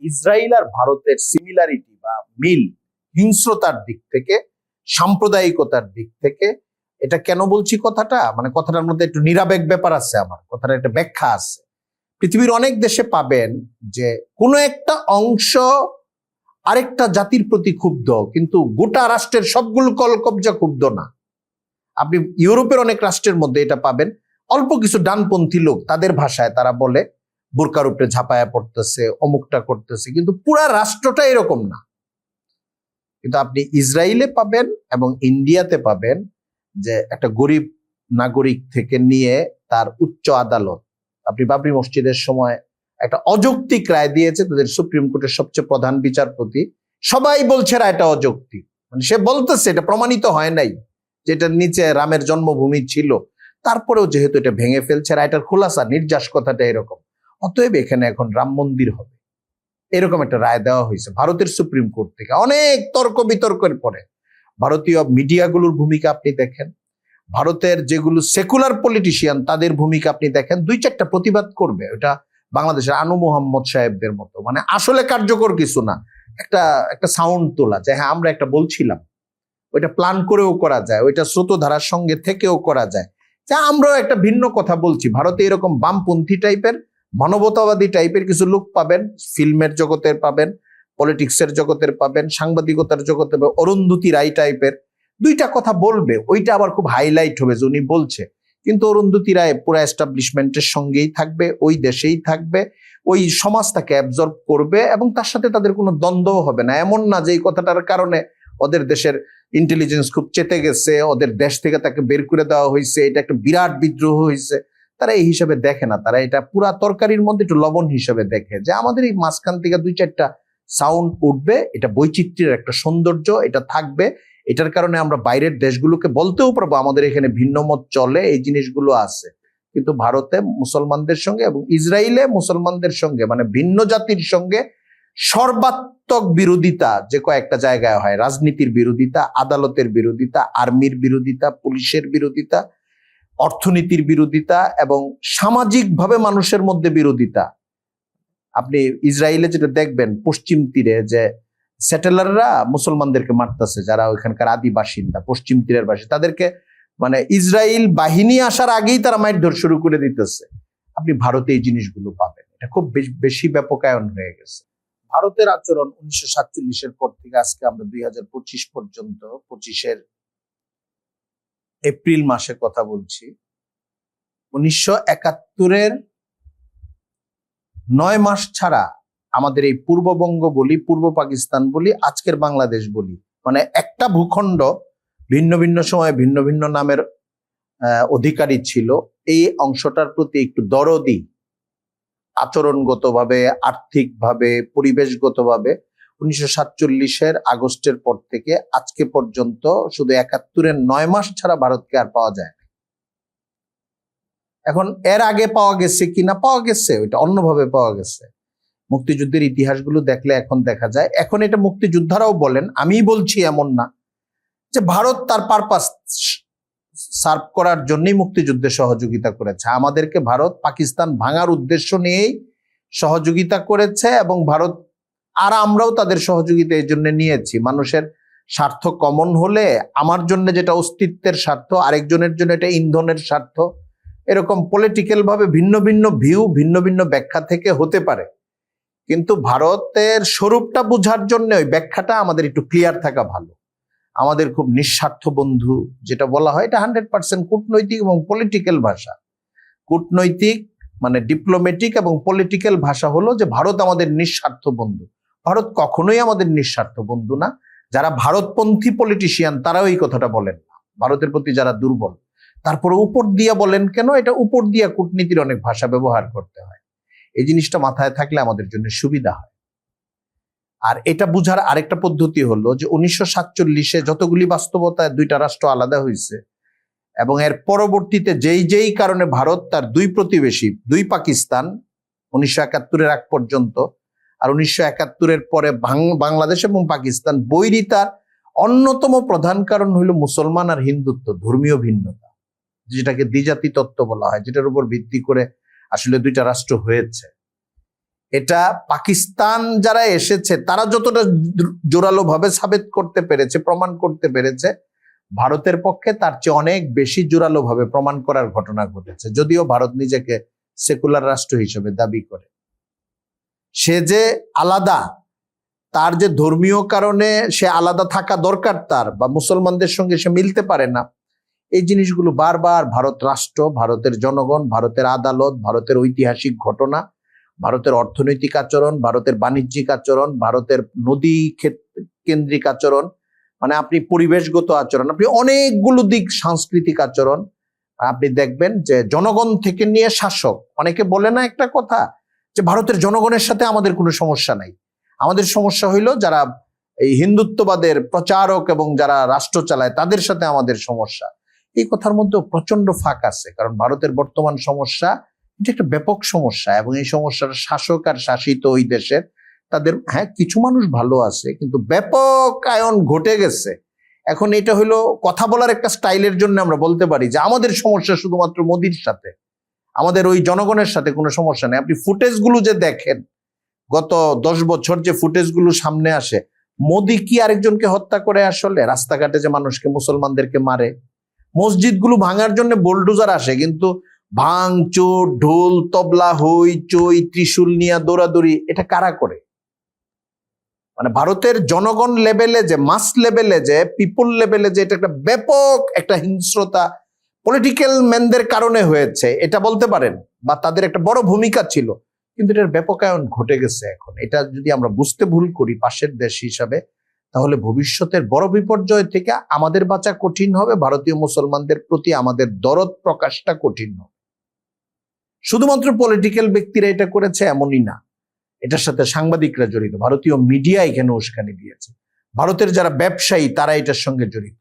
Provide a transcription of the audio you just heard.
Israel আর ভারতের similarity বা মিল হিংস্রতার দিক থেকে, সাম্প্রদায়িকতার দিক থেকে, এটা কেন বলছি কথাটা, মানে কথাটার মধ্যে একটু নিরাবেগ ব্যাপার আছে, আমার কথাটা একটা ব্যাখ্যা আছে। পৃথিবীর অনেক দেশে পাবেন যে কোনো একটা অংশ আরেকটা জাতির প্রতি ক্ষুব্ধ, কিন্তু গোটা রাষ্ট্রের সবগুলো কলকবজা ক্ষুব্ধ না। আপনি ইউরোপের অনেক রাষ্ট্রের মধ্যে এটা পাবেন, অল্প কিছু ডানপন্থী লোক তাদের ভাষায় তারা বলে বোরকার উপরে ঝাঁপায়া পড়তেছে, অমুকটা করতেছে, কিন্তু পুরা রাষ্ট্রটা এরকম না। কিন্তু আপনি ইসরায়েলে পাবেন এবং ইন্ডিয়াতে পাবেন যে একটা গরিব নাগরিক থেকে নিয়ে তার উচ্চ আদালত, আপনি বাবরি মসজিদের সময় একটা অযৌক্তিক রায় দিয়েছে তাদের সুপ্রিম কোর্টের সবচেয়ে প্রধান বিচারপতি, সবাই বলছে রায়টা অযৌক্তিক, মানে সে বলতেছে এটা প্রমাণিত হয় নাই যেটার নিচে রামের জন্মভূমি ছিল, তারপরেও যেহেতু এটা ভেঙে ফেলছে, রায়টার খোলাসা নির্যাস কথাটা এরকম, অতএব এখানে এখন রাম মন্দির হবে, এরকম একটা রায় দেওয়া হয়েছে ভারতের সুপ্রিম কোর্ট থেকে। অনেক তর্ক বিতর্কের পরে ভারতীয় মিডিয়াগুলোর ভূমিকা আপনি দেখেন, ভারতের যেগুলো সেকুলার পলিটিশিয়ান তাদের ভূমিকা আপনি দেখেন, দুই চারটা প্রতিবাদ করবে, ওটা বাংলাদেশের আনু মোহাম্মদ সাহেবদের মতো, মানে আসলে কার্যকর কিছু না, একটা একটা সাউন্ড তোলা যে হ্যাঁ আমরা একটা বলছিলাম, ওইটা প্ল্যান করেও করা যায়, ওইটা স্রোতধারার সঙ্গে থেকেও করা যায়, যা আমরাও একটা ভিন্ন কথা বলছি। ভারতে এরকম বামপন্থী টাইপের, মানবতাবাদী টাইপের কিছু লোক পাবেন, ফিল্মের জগতের পাবেন, পলিটিক্সের জগতের পাবেন, সাংবাদিকতার জগতে অরুন্ধতী রায় টাইপের দুইটা কথা বলবে, ওইটা আবার খুব হাইলাইট হবে যে উনি বলছে, কিন্তু অরুন্ধতী রায় পুরো এস্টাবলিশমেন্টের সঙ্গেই থাকবে, ওই দেশেই থাকবে, ওই সমাজ তাকে অ্যাবজর্ব করবে এবং তার সাথে তাদের কোনো দ্বন্দ্ব হবে না। এমন না যে এই কথাটার কারণে ওদের দেশের ইন্টেলিজেন্স খুব চেতে গেছে, ওদের দেশ থেকে তাকে বের করে দেওয়া হয়েছে, এটা একটা বিরাট বিদ্রোহ হয়েছে, তারা এই হিসাবে দেখে না। তারা এটা পুরা তরকারির মধ্যে একটু লবণ হিসাবে দেখে যে আমাদের এই মাঝখান থেকে দুই চারটা সাউন্ড উঠবে, এটা বৈচিত্র্যের একটা সৌন্দর্য, এটা থাকবে, এটার কারণে আমরা বাইরের দেশগুলোকে বলতেও পারবো আমাদের এখানে ভিন্ন মত চলে, এই জিনিসগুলো আছে। কিন্তু ভারতে মুসলমানদের সঙ্গে এবং ইসরায়েলে মুসলমানদের সঙ্গে, মানে ভিন্ন জাতির সঙ্গে সর্বাত্মক বিরোধিতা যে কয়েকটা জায়গায় হয়, রাজনীতির বিরোধিতা, আদালতের বিরোধিতা, আর্মির বিরোধিতা, পুলিশের বিরোধিতা, অর্থনীতির বিরোধিতা এবং সামাজিকভাবে মানুষের মধ্যে বিরোধিতা। আপনি ইসরায়েলে যেটা দেখবেন, পশ্চিম তীরে যে সেটেলাররা মুসলমানদেরকে মারতেছে, যারা ওইখানকার আদি বাসিন্দা, পশ্চিম তীরের বাসিন্দা, তাদেরকে মানে ইসরায়েল বাহিনী আসার আগেই তারা মারধর শুরু করে দিতেছে। আপনি ভারতে এই জিনিসগুলো পাবেন, এটা খুব বেশি ব্যাপকায়ন হয়ে গেছে। ভারতের আচরণ 1947-এর পর থেকে আজকে আমরা 2025 পর্যন্ত, 25-এর এপ্রিল মাসে কথা বলছি, 1971-এর 9 মাস ছাড়া আমাদের এই পূর্ববঙ্গ বলি, পূর্ব পাকিস্তান বলি, আজকের বাংলাদেশ বলি, মানে একটা ভূখণ্ড ভিন্ন ভিন্ন সময়ে ভিন্ন ভিন্ন নামের অধিকারী ছিল, এই অংশটার প্রতি একটু দরদি আচরণগতভাবে, আর্থিকভাবে, পরিবেশগতভাবে 1947-এর আগস্টের পর থেকে আজকে পর্যন্ত শুধু 71-এর 9 মাস ছাড়া ভারতকে আর পাওয়া যায় না। এখন এর আগে পাওয়া গেছে কিনা, পাওয়া গেছে, ওইটা অন্যভাবে পাওয়া গেছে। মুক্তিযুদ্ধের ইতিহাসগুলো দেখলে এখন দেখা যায়, এখন এটা মুক্তিযোদ্ধারাও বলেন, আমি বলছি এমন না, যে ভারত তার পারপাস সার্ভ করার জন্যই মুক্তিযুদ্ধে সহযোগিতা করেছে। আমাদেরকে ভারত পাকিস্তান ভাঙার উদ্দেশ্য নিয়েই সহযোগিতা করেছে এবং ভারত আর আমরাও তাদের সহযোগিতা এই জন্য নিয়েছি। মানুষের স্বার্থ কমন হলে আমার জন্য যেটা অস্তিত্বের স্বার্থ, আরেকজনের জন্য এটা ইন্ধনের স্বার্থ, এরকম পলিটিক্যাল ভাবে ভিন্ন ভিন্ন ভিউ, ভিন্ন ভিন্ন ব্যাখ্যা থেকে হতে পারে, কিন্তু ভারতের স্বরূপটা বোঝার জন্য ওই ব্যাখ্যাটা আমাদের একটু ক্লিয়ার থাকা ভালো। আমাদের খুব নিঃস্বার্থ বন্ধু যেটা বলা হয়, এটা 100% কূটনৈতিক এবং পলিটিক্যাল ভাষা। কূটনৈতিক মানে ডিপ্লোম্যাটিক এবং পলিটিক্যাল ভাষা হলো যে ভারত আমাদের নিঃস্বার্থ বন্ধু। ভারত কখনোই আমাদের নিঃস্বার্থ বন্ধু না। যারা ভারতপন্থী পলিটিশিয়ান তারাও এই কথাটা বলেন না, ভারতের প্রতি যারা দুর্বল। তারপরে উপর দিয়া বলেন কেন, এটা উপর দিয়া কূটনীতির অনেক ভাষা ব্যবহার করতে হয়। এই জিনিসটা মাথায় থাকলে আমাদের জন্য সুবিধা হয়। আর এটা বুঝার আরেকটা পদ্ধতি হলো যে 1947-এ যতগুলি বাস্তবতায় দুইটা রাষ্ট্র আলাদা হয়েছে এবং এর পরবর্তীতে যেই কারণে ভারত তার দুই প্রতিবেশী, দুই পাকিস্তান 1971-এর আগ পর্যন্ত আর 1971-এর পরে বাংলাদেশ এবং পাকিস্তান বৈরিতার অন্যতম প্রধান কারণ হইল মুসলমান আর হিন্দুত্ব, ধর্মীয় ভিন্নতা, যেটাকে দ্বিজাতি তত্ত্ব বলা হয়, যেটার উপর ভিত্তি করে আসলে দুইটা রাষ্ট্র হয়েছে। এটা পাকিস্তান যারা এসেছে তারা যতটা জোরালো ভাবে সাবেত করতে পেরেছে, প্রমাণ করতে পেরেছে, ভারতের পক্ষে তার চেয়ে অনেক বেশি জোরালো ভাবে প্রমাণ করার ঘটনা ঘটেছে। যদিও ভারত নিজেকে সেকুলার রাষ্ট্র হিসেবে দাবি করে, সে যে আলাদা, তার যে ধর্মীয় কারণে সে আলাদা থাকা দরকার তার, বা মুসলমানদের সঙ্গে সে মিলতে পারে না, এই জিনিসগুলো বারবার ভারত রাষ্ট্র, ভারতের জনগণ, ভারতের আদালত, ভারতের ঐতিহাসিক ঘটনা, ভারতের অর্থনৈতিক আচরণ, ভারতের বাণিজ্যিক আচরণ, ভারতের নদী কেন্দ্রিক আচরণ, মানে আপনি পরিবেশগত আচরণ, আপনি অনেকগুলো দিক, সাংস্কৃতিক আচরণ, আপনি দেখবেন যে জনগণ থেকে নিয়ে শাসক। অনেকে বলে না একটা কথা যে ভারতের জনগণের সাথে আমাদের কোনো সমস্যা নাই, আমাদের সমস্যা হইলো যারা এই হিন্দুত্ববাদের প্রচারক এবং যারা রাষ্ট্র চালায় তাদের সাথে আমাদের সমস্যা। এই কথার মধ্যে প্রচন্ড ফাঁক আছে, কারণ ভারতের বর্তমান সমস্যা এটা একটা ব্যাপক সমস্যা, এবং এই সমস্যার শাসক আর শাসিত ওই দেশের তাদের, হ্যাঁ কিছু মানুষ ভালো আছে, কিন্তু ব্যাপক আয়ন ঘটে গেছে। এখন এটা হলো কথা বলার একটা স্টাইলের জন্য আমরা বলতে পারি যে আমাদের সমস্যা শুধুমাত্র মোদির সাথে, আমাদের ওই জনগণের সাথে কোনো সমস্যা নেই। আপনি ফুটেজগুলো যে দেখেন, গত 10 বছর যে ফুটেজগুলো সামনে আসে, মোদি কি আরেকজনকে হত্যা করে? আসলে রাস্তাঘাটে যে মানুষকে, মুসলমানদেরকে মারে, মসজিদগুলো ভাঙার জন্য বোলডোজার আসে, কিন্তু ভাঙচুর, ঢোল তবলা, হই চই, ত্রিশূল নিয়ে দৌড়াদৌড়ি, এটা কারা করে? মানে ভারতের জনগণ লেভেলে যে, মাস লেভেলে যে, পিপল লেভেলে যে, এটা একটা ব্যাপক একটা হিংস্রতা পলিটিক্যাল ম্যানদের কারণে হয়েছে, এটা বলতে পারেন, বা তাদের একটা বড় ভূমিকা ছিল, কিন্তু এটার ব্যাপকায়ন ঘটে গেছে। এখন এটা যদি আমরা বুঝতে ভুল করি পাশের দেশ হিসাবে, তাহলে ভবিষ্যতের বড় বিপর্যয় থেকে আমাদের বাঁচা কঠিন হবে, ভারতীয় মুসলমানদের প্রতি আমাদের দরদ প্রকাশটা কঠিন হবে। শুধুমাত্র পলিটিক্যাল ব্যক্তিরা এটা করেছে এমনই না, এটার সাথে সাংবাদিকরা জড়িত, ভারতীয় মিডিয়া এখানে উস্কানি দিয়েছে, ভারতের যারা ব্যবসায়ী তারা এটার সঙ্গে জড়িত।